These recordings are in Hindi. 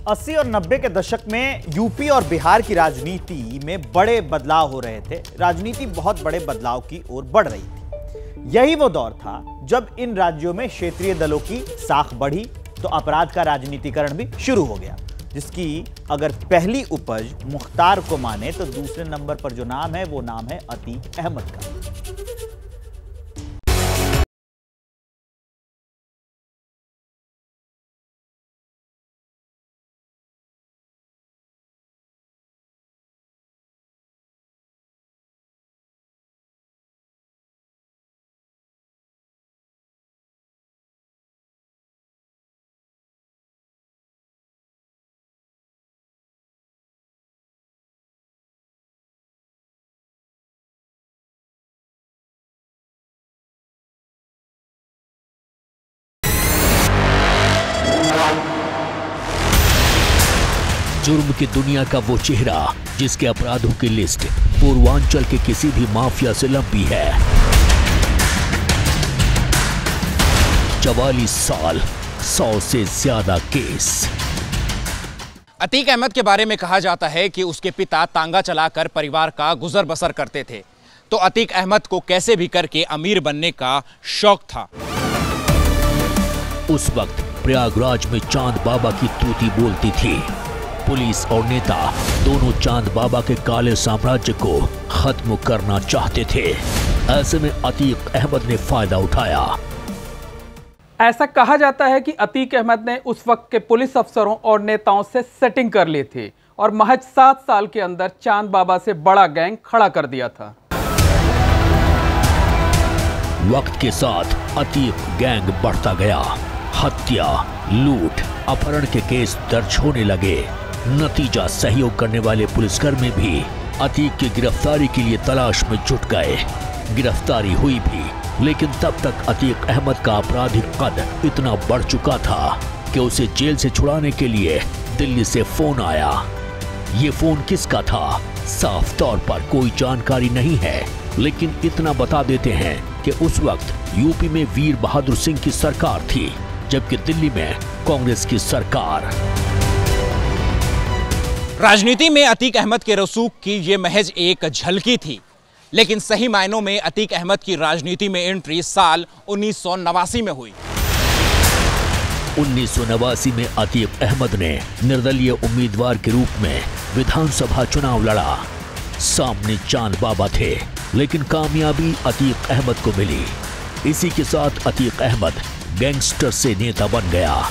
80 और 90 के दशक में यूपी और बिहार की राजनीति में बड़े बदलाव हो रहे थे। राजनीति बहुत बड़े बदलाव की ओर बढ़ रही थी। यही वो दौर था जब इन राज्यों में क्षेत्रीय दलों की साख बढ़ी तो अपराध का राजनीतिकरण भी शुरू हो गया, जिसकी अगर पहली उपज मुख्तार को माने तो दूसरे नंबर पर जो नाम है वो नाम है अतीक अहमद का। जुर्म की दुनिया का वो चेहरा जिसके अपराधों की लिस्ट पूर्वांचल के किसी भी माफिया से लंबी है। 44 साल, 100 से ज्यादा केस। अतीक अहमद के बारे में कहा जाता है कि उसके पिता तांगा चलाकर परिवार का गुजर बसर करते थे, तो अतीक अहमद को कैसे भी करके अमीर बनने का शौक था। उस वक्त प्रयागराज में चांद बाबा की तूती बोलती थी। पुलिस और नेता दोनों चांद बाबा के काले साम्राज्य को खत्म करना चाहते थे। ऐसे में अतीक अहमद ने फायदा उठाया। ऐसा कहा जाता है कि अतीक अहमद ने उस वक्त के पुलिस अफसरों और नेताओं से सेटिंग कर ली थी और महज 7 साल के अंदर चांद बाबा से बड़ा गैंग खड़ा कर दिया था। वक्त के साथ अतीक गैंग बढ़ता गया। हत्या, लूट, अपहरण के केस दर्ज होने लगे। नतीजा सहयोग करने वाले पुलिसकर्मी भी अतीक की गिरफ्तारी के लिए तलाश में जुट गए। गिरफ्तारी हुई भी, लेकिन तब तक अतीक अहमद का आपराधिक कद इतना बढ़ चुका था कि उसे जेल से छुड़ाने के लिए दिल्ली से फोन आया। ये फोन किसका था, साफ तौर पर कोई जानकारी नहीं है, लेकिन इतना बता देते हैं कि उस वक्त यूपी में वीर बहादुर सिंह की सरकार थी, जबकि दिल्ली में कांग्रेस की सरकार। राजनीति में अतीक अहमद के रसूख की ये महज एक झलकी थी, लेकिन सही मायनों में अतीक अहमद की राजनीति में एंट्री साल 1989 में हुई। 1989 में अतीक अहमद ने निर्दलीय उम्मीदवार के रूप में विधानसभा चुनाव लड़ा। सामने चांद बाबा थे, लेकिन कामयाबी अतीक अहमद को मिली। इसी के साथ अतीक अहमद गैंगस्टर से नेता बन गया।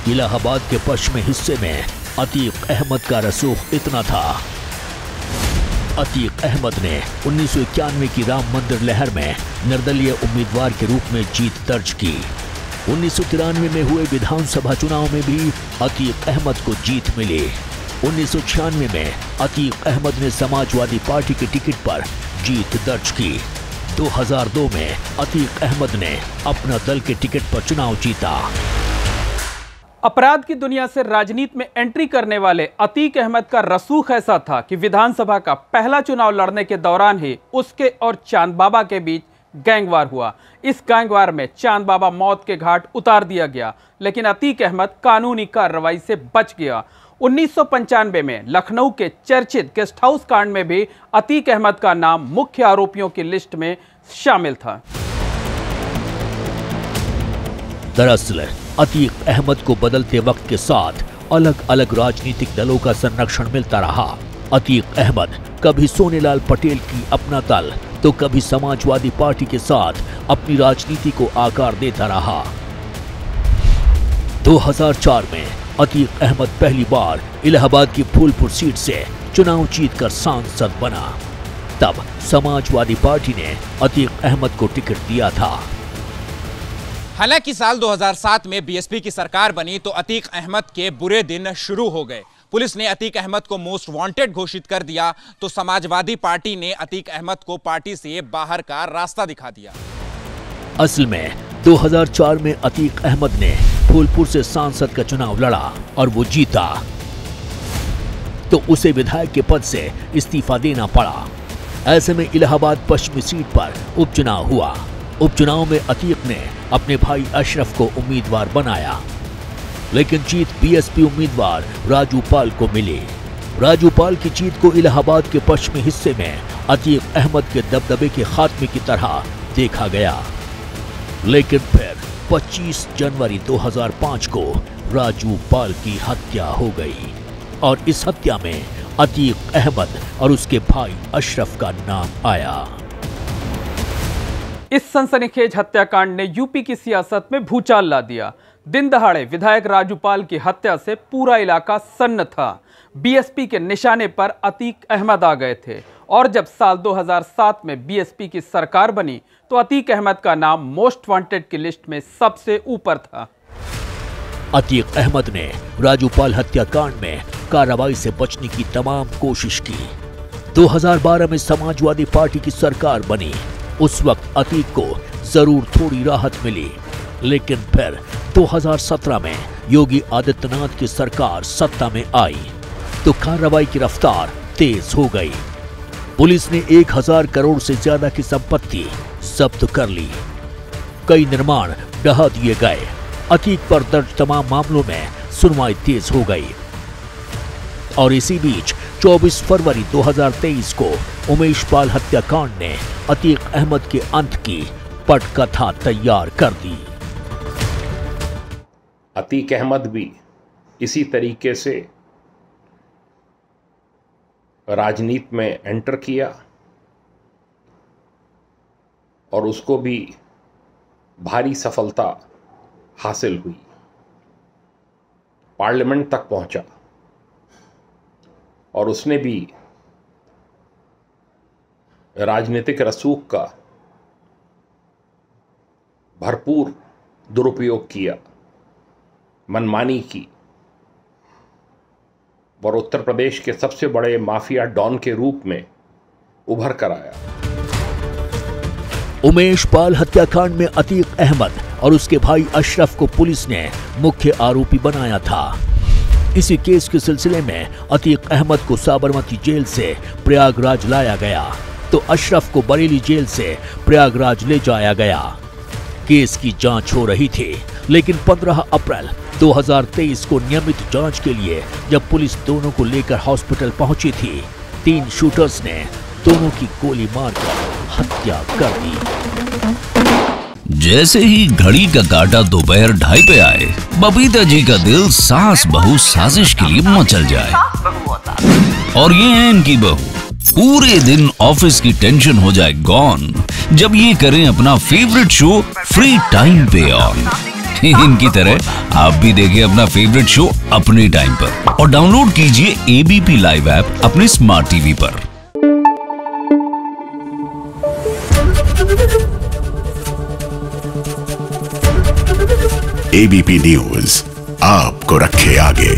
इलाहाबाद के पश्चिमी हिस्से में अतीक अहमद का रसूख इतना था। अतीक अहमद ने 1991 की राम मंदिर लहर में निर्दलीय उम्मीदवार के रूप में जीत दर्ज की। 1993 में हुए विधानसभा चुनाव में भी अतीक अहमद को जीत मिली। 1996 में अतीक अहमद ने समाजवादी पार्टी के टिकट पर जीत दर्ज की। 2002 में अतीक अहमद ने अपना दल के टिकट पर चुनाव जीता। अपराध की दुनिया से राजनीति में एंट्री करने वाले अतीक अहमद का रसूख ऐसा था कि विधानसभा का पहला चुनाव लड़ने के दौरान ही उसके और चांद बाबा के बीच गैंगवार हुआ। इस गैंगवार में चांद बाबा मौत के घाट उतार दिया गया, लेकिन अतीक अहमद कानूनी कार्रवाई से बच गया। 1995 में लखनऊ के चर्चित गेस्ट हाउस कांड में भी अतीक अहमद का नाम मुख्य आरोपियों की लिस्ट में शामिल था। दरअसल अतीक अहमद को बदलते वक्त के साथ अलग अलग राजनीतिक दलों का संरक्षण मिलता रहा। अतीक अहमद कभी सोनेलाल पटेल की अपना दल तो कभी समाजवादी पार्टी के साथ अपनी राजनीति को आकार देता रहा। 2004 में अतीक अहमद पहली बार इलाहाबाद की फूलपुर सीट से चुनाव जीतकर सांसद बना। तब समाजवादी पार्टी ने अतीक अहमद को टिकट दिया था। हालांकि साल 2007 में बीएसपी की सरकार बनी तो अतीक अहमद के बुरे दिन शुरू हो गए। पुलिस ने अतीक अहमद को मोस्ट वांटेड घोषित कर दिया तो समाजवादी पार्टी ने अतीक अहमद को पार्टी से बाहर का रास्ता दिखा दिया। असल में 2004 में अतीक अहमद ने फूलपुर से सांसद का चुनाव लड़ा और वो जीता, तो उसे विधायक के पद से इस्तीफा देना पड़ा। ऐसे में इलाहाबाद पश्चिमी सीट पर उपचुनाव हुआ। उपचुनाव में अतीक ने अपने भाई अशरफ को उम्मीदवार बनाया। लेकिन जीत बीएसपी उम्मीदवार राजू पाल को मिली। राजू पाल की जीत को इलाहाबाद के पश्चिमी हिस्से में अतीक अहमद के दबदबे के खात्मे की तरह देखा गया। लेकिन फिर 25 जनवरी 2005 को राजू पाल की हत्या हो गई और इस हत्या में अतीक अहमद और उसके भाई अशरफ का नाम आया। इस सनसनीखेज हत्याकांड ने यूपी की सियासत में भूचाल ला दिया। दिन दहाड़े विधायक राजू पाल की हत्या से पूरा इलाका सन्न था। बीएसपी के निशाने पर अतीक अहमद आ गए थे और जब साल 2007 में बीएसपी की सरकार बनी तो अतीक अहमद का नाम मोस्ट वांटेड की लिस्ट में सबसे ऊपर था। अतीक अहमद ने राजू पाल हत्याकांड में कार्रवाई से बचने की तमाम कोशिश की। 2012 में समाजवादी पार्टी की सरकार बनी। उस वक्त अतीक को जरूर थोड़ी राहत मिली, लेकिन फिर 2017 में योगी आदित्यनाथ की सरकार सत्ता में आई तो कार्रवाई की रफ्तार तेज हो गई। पुलिस ने 1000 करोड़ से ज्यादा की संपत्ति जब्त कर ली। कई निर्माण ढहा दिए गए। अतीक पर दर्ज तमाम मामलों में सुनवाई तेज हो गई और इसी बीच 24 फरवरी 2023 को उमेश पाल हत्याकांड ने अतीक अहमद के अंत की पटकथा तैयार कर दी। अतीक अहमद भी इसी तरीके से राजनीति में एंटर किया और उसको भी भारी सफलता हासिल हुई। पार्लियामेंट तक पहुंचा और उसने भी राजनीतिक रसूख का भरपूर दुरुपयोग किया, मनमानी की और उत्तर प्रदेश के सबसे बड़े माफिया डॉन के रूप में उभर कर आया। उमेश पाल हत्याकांड में अतीक अहमद और उसके भाई अशरफ को पुलिस ने मुख्य आरोपी बनाया था। इसी केस के सिलसिले में अतीक अहमद को साबरमती जेल से प्रयागराज लाया गया तो अशरफ को बरेली जेल से प्रयागराज ले जाया गया। केस की जांच हो रही थी, लेकिन 15 अप्रैल 2023 को नियमित जांच के लिए जब पुलिस दोनों को लेकर हॉस्पिटल पहुंची थी, 3 शूटर्स ने दोनों की गोली मारकर हत्या कर दी। जैसे ही घड़ी का काटा दोपहर 2:30 पे आए, बबीता जी का दिल सास बहू साजिश के लिए मचल जाए। और ये है इनकी बहू, पूरे दिन ऑफिस की टेंशन हो जाए गॉन जब ये करें अपना फेवरेट शो फ्री टाइम पे ऑन। इनकी तरह आप भी देखिए अपना फेवरेट शो अपने टाइम पर और डाउनलोड कीजिए एबीपी लाइव ऐप अपने स्मार्ट टीवी पर। एबीपी न्यूज आपको रखे आगे।